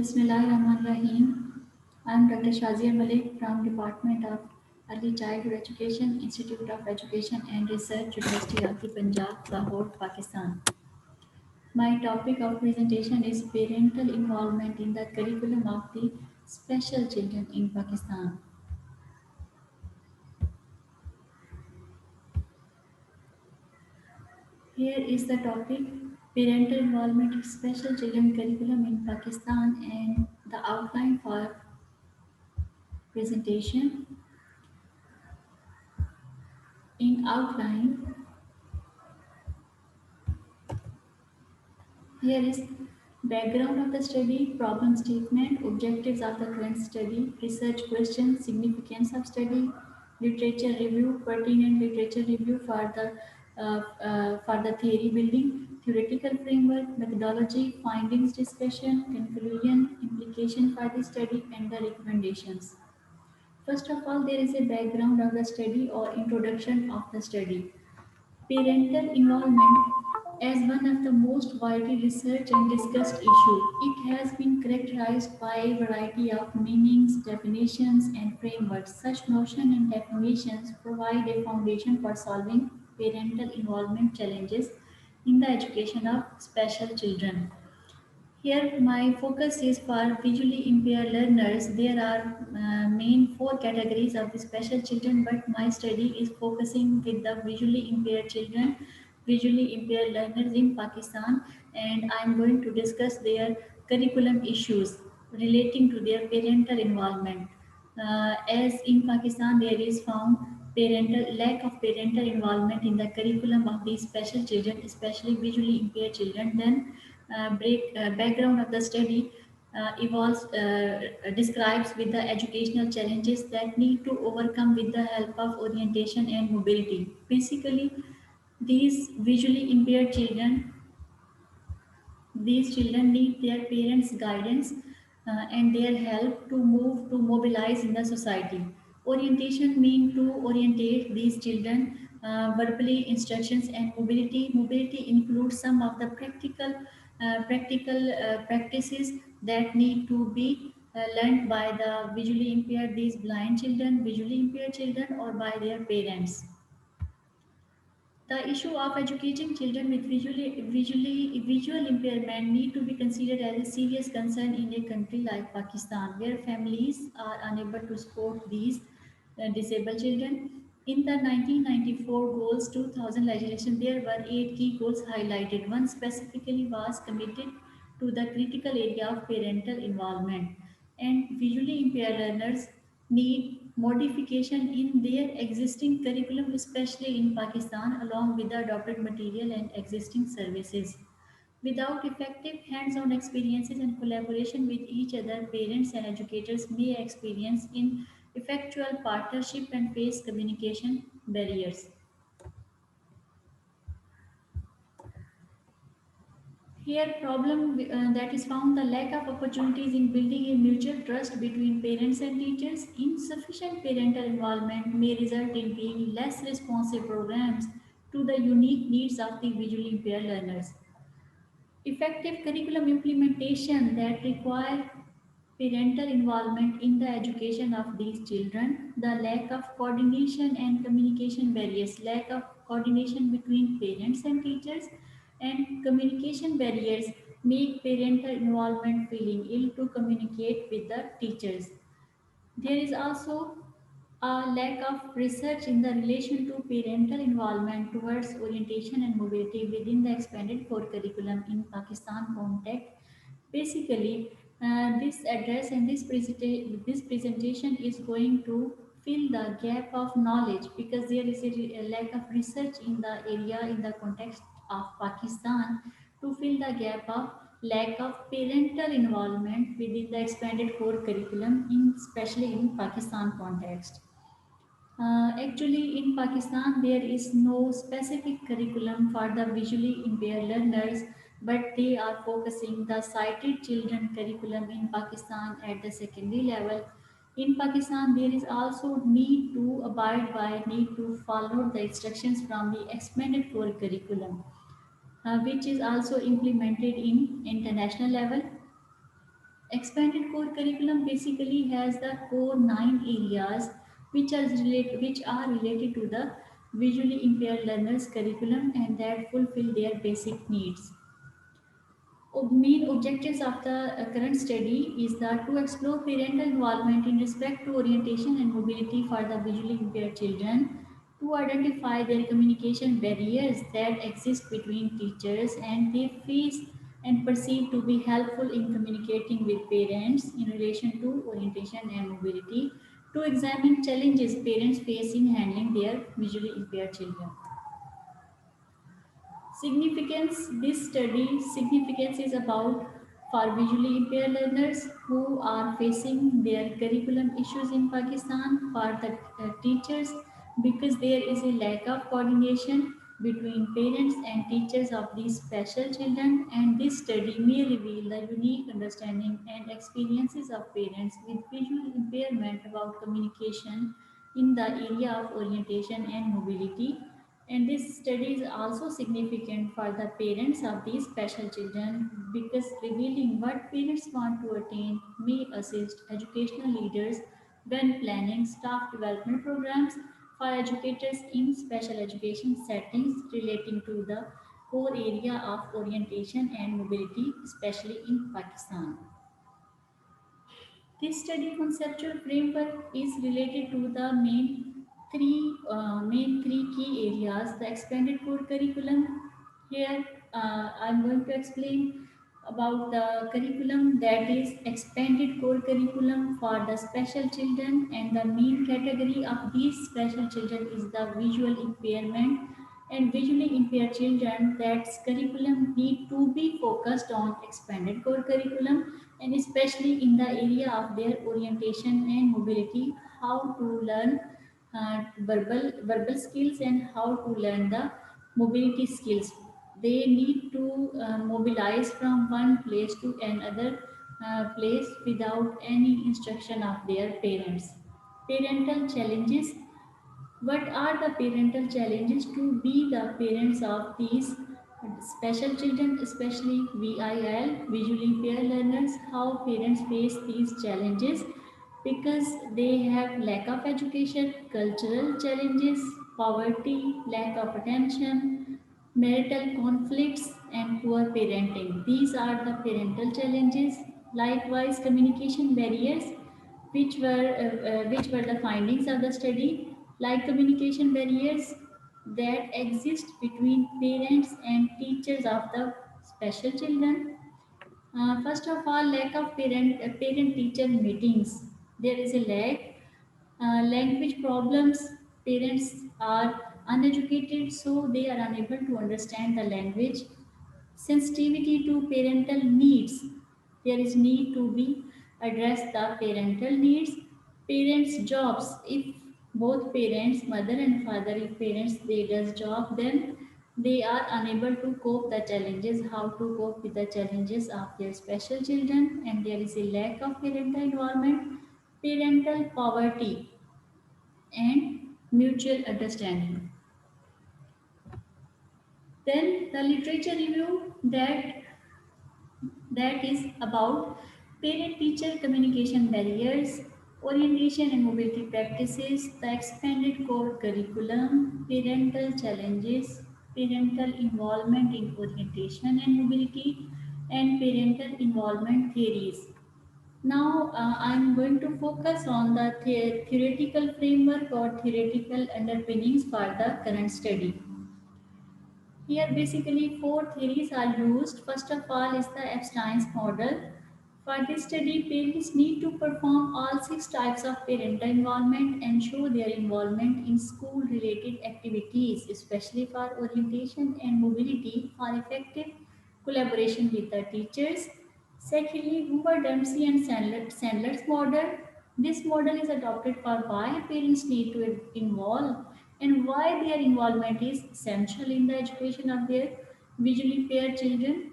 Bismillahirrahmanirrahim. I am Dr. Shazia Malik from Department of Early Childhood Education, Institute of Education and Research, University of the Punjab, Lahore, Pakistan. My topic of presentation is parental involvement in the curriculum of the special children in Pakistan. Here is the topic parental involvement in special children curriculum in Pakistan and the outline for presentation. In outline, here is background of the study, problem statement, objectives of the current study, research questions, significance of study, literature review, pertinent literature review for the theory building, theoretical framework, methodology, findings discussion, conclusion, implication for the study, and the recommendations. First of all, there is a background of the study or introduction of the study. Parental involvement as one of the most widely researched and discussed issues. It has been characterized by a variety of meanings, definitions, and frameworks. Such notions and definitions provide a foundation for solving parental involvement challenges in the education of special children. Here, my focus is for visually impaired learners. There are main four categories of the special children, but my study is focusing with the visually impaired children, visually impaired learners in Pakistan, and I am going to discuss their curriculum issues relating to their parental involvement. As in Pakistan, there is found parental lack of parental involvement in the curriculum of these special children, especially visually impaired children. Then background of the study describes with the educational challenges that need to overcome with the help of orientation and mobility. Basically, these visually impaired children these children need their parents' guidance and their help to move to mobilize in the society. Orientation means to orientate these children verbally instructions and mobility. Mobility includes some of the practical practices that need to be learned by the visually impaired, these blind children, visually impaired children, or by their parents. The issue of educating children with visual impairment need to be considered as a serious concern in a country like Pakistan, where families are unable to support these disabled children. In the 1994 Goals 2000 legislation, there were 8 key goals highlighted. One specifically was committed to the critical area of parental involvement, and visually impaired learners need modification in their existing curriculum, especially in Pakistan, along with the adopted material and existing services. Without effective hands on experiences and collaboration with each other, parents and educators may experience ineffectual partnership and face communication barriers. Here, problem that is found the lack of opportunities in building a mutual trust between parents and teachers. Insufficient parental involvement may result in being less responsive programs to the unique needs of the visually impaired learners. Effective curriculum implementation that require parental involvement in the education of these children, the lack of coordination and communication barriers, lack of coordination between parents and teachers, and communication barriers make parental involvement feeling ill to communicate with the teachers. There is also a lack of research in the relation to parental involvement towards orientation and mobility within the expanded core curriculum in Pakistan context. Basically, this address and this presentation is going to fill the gap of knowledge because there is a lack of research in the area in the context of Pakistan to fill the gap of lack of parental involvement within the expanded core curriculum, in, especially in Pakistan context. Actually, in Pakistan, there is no specific curriculum for the visually impaired learners, but they are focusing the sighted children curriculum in Pakistan at the secondary level. In Pakistan, there is also need to abide by, need to follow the instructions from the expanded core curriculum, which is also implemented in international level. Expanded core curriculum basically has the core 9 areas which are related to the visually impaired learners curriculum and that fulfill their basic needs. Main objectives of the current study is that to explore parental involvement in respect to orientation and mobility for the visually impaired children, to identify their communication barriers that exist between teachers and they face and perceive to be helpful in communicating with parents in relation to orientation and mobility, to examine challenges parents face in handling their visually impaired children. Significance is about for visually impaired learners who are facing their curriculum issues in Pakistan for the teachers because there is a lack of coordination between parents and teachers of these special children, and this study may reveal the unique understanding and experiences of parents with visual impairment about communication in the area of orientation and mobility. And this study is also significant for the parents of these special children because revealing what parents want to attain may assist educational leaders when planning staff development programs for educators in special education settings relating to the core area of orientation and mobility, especially in Pakistan. This study conceptual framework is related to the main three key areas. The expanded core curriculum. Here, I'm going to explain about the curriculum that is expanded core curriculum for the special children, and the main category of these special children is the visual impairment and visually impaired children. That curriculum need to be focused on expanded core curriculum, and especially in the area of their orientation and mobility, how to learn verbal skills and how to learn the mobility skills. They need to mobilize from one place to another place without any instruction of their parents. Parental challenges. What are the parental challenges to be the parents of these special children, especially VIL, visually impaired learners? How parents face these challenges? Because they have lack of education, cultural challenges, poverty, lack of attention, marital conflicts, and poor parenting. These are the parental challenges. Likewise, communication barriers, which were the findings of the study, like communication barriers that exist between parents and teachers of the special children. First of all, lack of parent teacher meetings. There is a lack. Language problems. Parents are uneducated, so they are unable to understand the language. Sensitivity to parental needs. There is need to be address the parental needs. Parents' jobs. If both parents, mother and father, if parents they does job, then they are unable to cope the challenges, how to cope with the challenges of their special children, and there is a lack of parental involvement, parental poverty, and mutual understanding. Then the literature review that is about parent teacher communication barriers, orientation and mobility practices, the expanded core curriculum, parental challenges, parental involvement in orientation and mobility, and parental involvement theories. Now, I'm going to focus on the theoretical framework or theoretical underpinnings for the current study. Here basically four theories are used. First of all is the Epstein's model. For this study, parents need to perform all 6 types of parental involvement and show their involvement in school related activities, especially for orientation and mobility for effective collaboration with the teachers. Secondly, Hoover, Dempsey and Sandler's model. This model is adopted for why parents need to involve and why their involvement is essential in the education of their visually impaired children.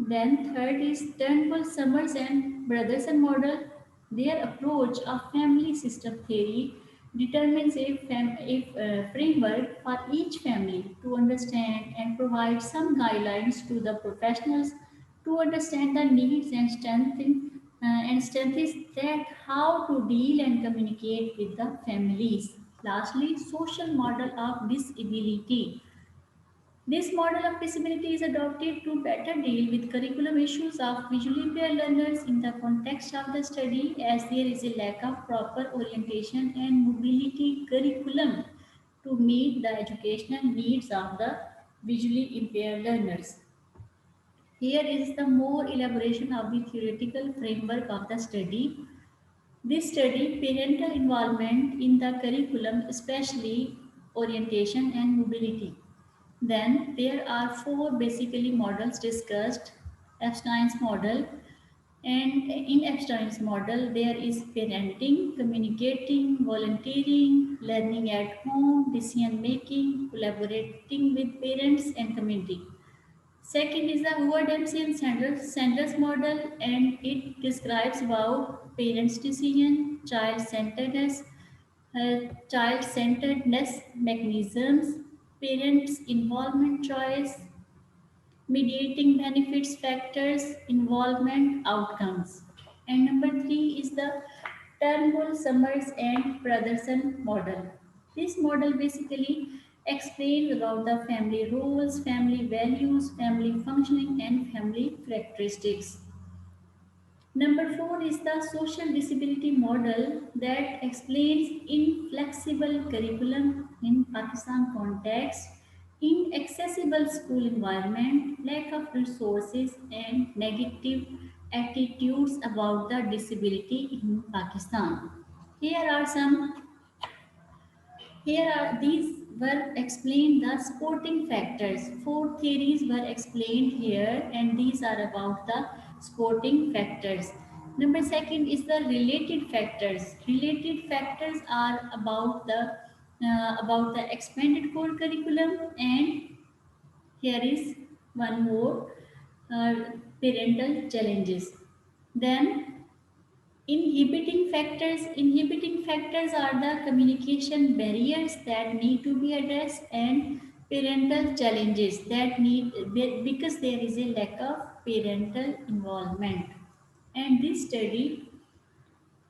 Then third is Turnbull, Summers and Brotherson model. Their approach of family system theory determines a framework for each family to understand and provide some guidelines to the professionals to understand the needs and strengths and strength is that how to deal and communicate with the families. Lastly, social model of disability. This model of disability is adopted to better deal with curriculum issues of visually impaired learners in the context of the study, as there is a lack of proper orientation and mobility curriculum to meet the educational needs of the visually impaired learners. Here is the more elaboration of the theoretical framework of the study. This study parental involvement in the curriculum, especially orientation and mobility. Then there are four basically models discussed. Epstein's model, and in Epstein's model there is parenting, communicating, volunteering, learning at home, decision making, collaborating with parents and community. Second is the Howard Dempsey and Sanders model, and it describes about parents' decision, child-centeredness mechanisms, parents' involvement choice, mediating benefits factors, involvement outcomes. And number three is the Turnbull, Summers, and Brotherson model. This model basically explains about the family roles, family values, family functioning, and family characteristics. Number four is the social disability model that explains inflexible curriculum in Pakistan context, inaccessible school environment, lack of resources, and negative attitudes about the disability in Pakistan. Here are some here are these were explained the supporting factors. Four theories were explained here, and these are about the supporting factors. Number second is the related factors. Related factors are about the expanded core curriculum, and here is one more uh, parental challenges. Then inhibiting factors are the communication barriers that need to be addressed and parental challenges that need because there is a lack of parental involvement. And this study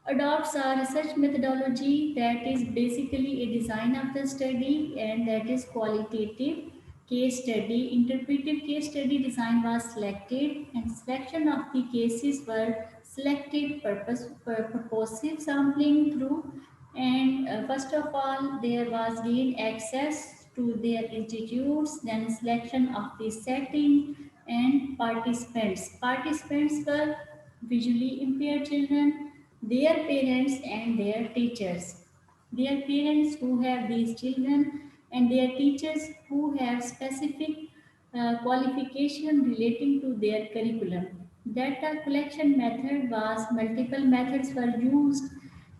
adopts a research methodology that is basically a design of the study, and that is qualitative case study. Interpretive case study design was selected, and selection of the cases were selected purposive sampling through, and first of all there was gain access to their institutes, then selection of the setting and participants were visually impaired children, their parents, and their teachers. Their parents who have these children, and their teachers who have specific qualification relating to their curriculum. Data collection method was multiple methods were used,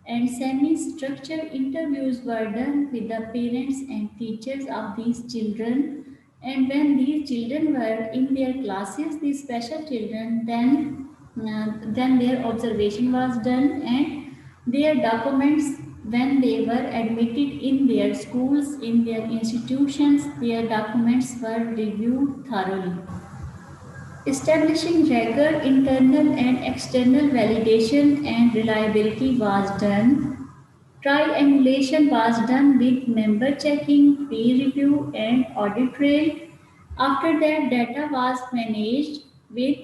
and semi-structured interviews were done with the parents and teachers of these children. And when these children were in their classes, these special children, then their observation was done, and their documents when they were admitted in their schools, in their institutions, their documents were reviewed thoroughly. Establishing regular internal and external validation and reliability was done. Triangulation was done with member checking, peer review, and audit trail. After that, data was managed with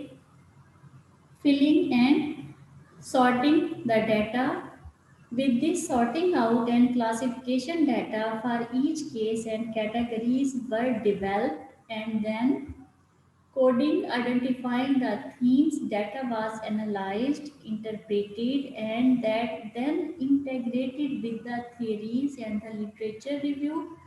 filling and sorting the data. With this sorting out and classification data for each case and categories were developed, and then coding identifying the themes, data was analyzed, interpreted, and that then integrated with the theories and the literature review,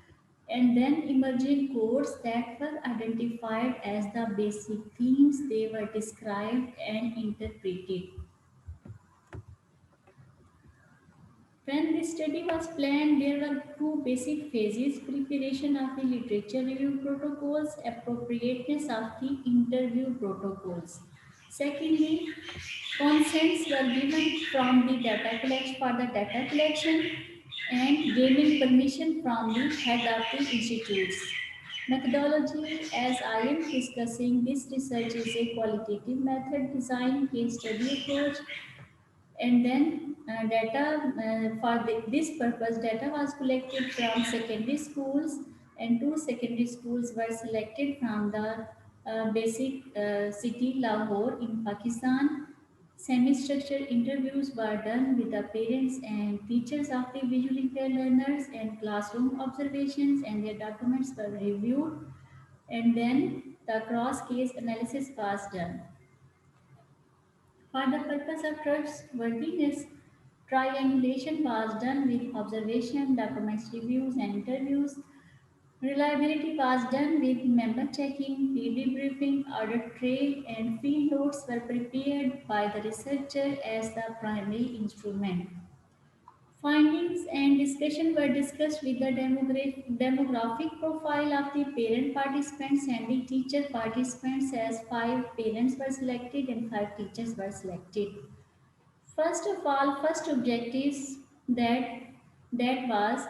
and then emerging codes that were identified as the basic themes, they were described and interpreted. When this study was planned, there were two basic phases: preparation of the literature review protocols, appropriateness of the interview protocols. Secondly, consents were given from the data collection for the data collection and gaining permission from the head of the institutes. Methodology, as I am discussing, this research is a qualitative method design case study approach, and then data for this purpose data was collected from secondary schools, and two secondary schools were selected from the basic city Lahore in Pakistan. Semi-structured interviews were done with the parents and teachers of the visually impaired learners, and classroom observations and their documents were reviewed, and then the cross-case analysis was done. For the purpose of trustworthiness, triangulation was done with observation, documents reviews, and interviews. Reliability was done with member checking, peer debriefing, audit trail, and field notes were prepared by the researcher as the primary instrument. Findings and discussion were discussed with the demographic profile of the parent participants and the teacher participants, as five parents were selected and five teachers were selected. First of all, first objectives that that was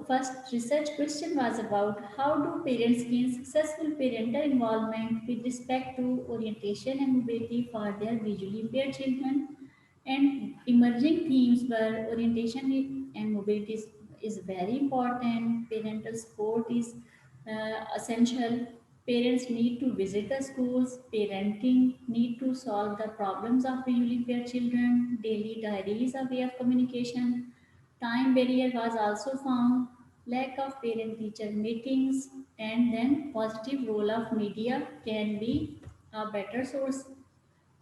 first research question was about how do parents gain successful parental involvement with respect to orientation and mobility for their visually impaired children, and emerging themes were orientation and mobility is very important. Parental support is essential. Parents need to visit the schools. Parenting need to solve the problems of visually impaired children. Daily diary is a way of communication. Time barrier was also found. Lack of parent-teacher meetings, and then positive role of media can be a better source.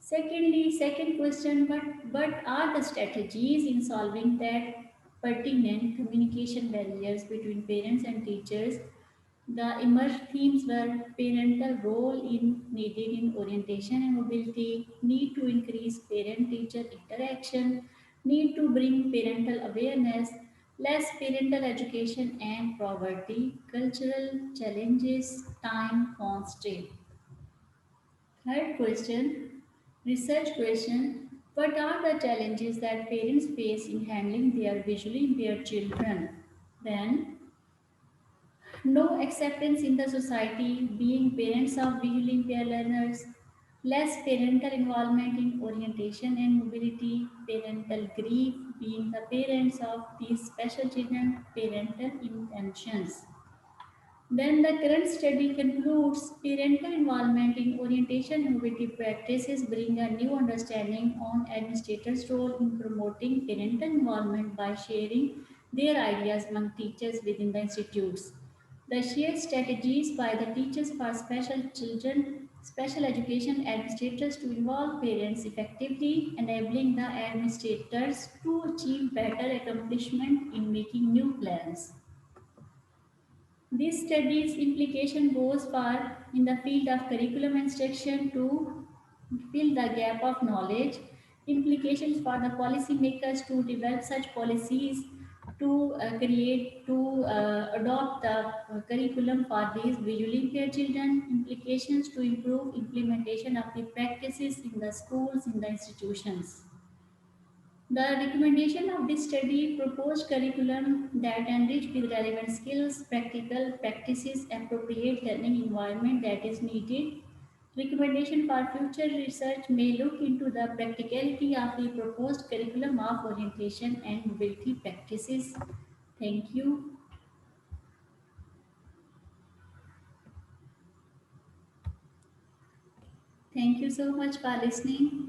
Secondly, second question, what are the strategies in solving that pertinent communication barriers between parents and teachers? The emerged themes were parental role in needed in orientation and mobility, need to increase parent-teacher interaction, need to bring parental awareness, less parental education and poverty, cultural challenges, time constraint. Third question, research question. What are the challenges that parents face in handling their visually impaired children? Then, no acceptance in the society, being parents of visually impaired learners, less parental involvement in orientation and mobility, parental grief, being the parents of these special children, parental intentions. Then the current study concludes parental involvement in orientation and mobility practices bring a new understanding on administrators' role in promoting parental involvement by sharing their ideas among teachers within the institutes. The shared strategies by the teachers for special children, special education administrators to involve parents effectively, enabling the administrators to achieve better accomplishment in making new plans. This study's implication goes far in the field of curriculum instruction to fill the gap of knowledge, implications for the policymakers to develop such policies, to adopt the curriculum for these visually impaired children, implications to improve implementation of the practices in the schools, in the institutions. The recommendation of this study proposed curriculum that enrich with relevant skills, practical practices, appropriate learning environment that is needed. Recommendation for future research may look into the practicality of the proposed curriculum of orientation and mobility practices. Thank you. Thank you so much for listening.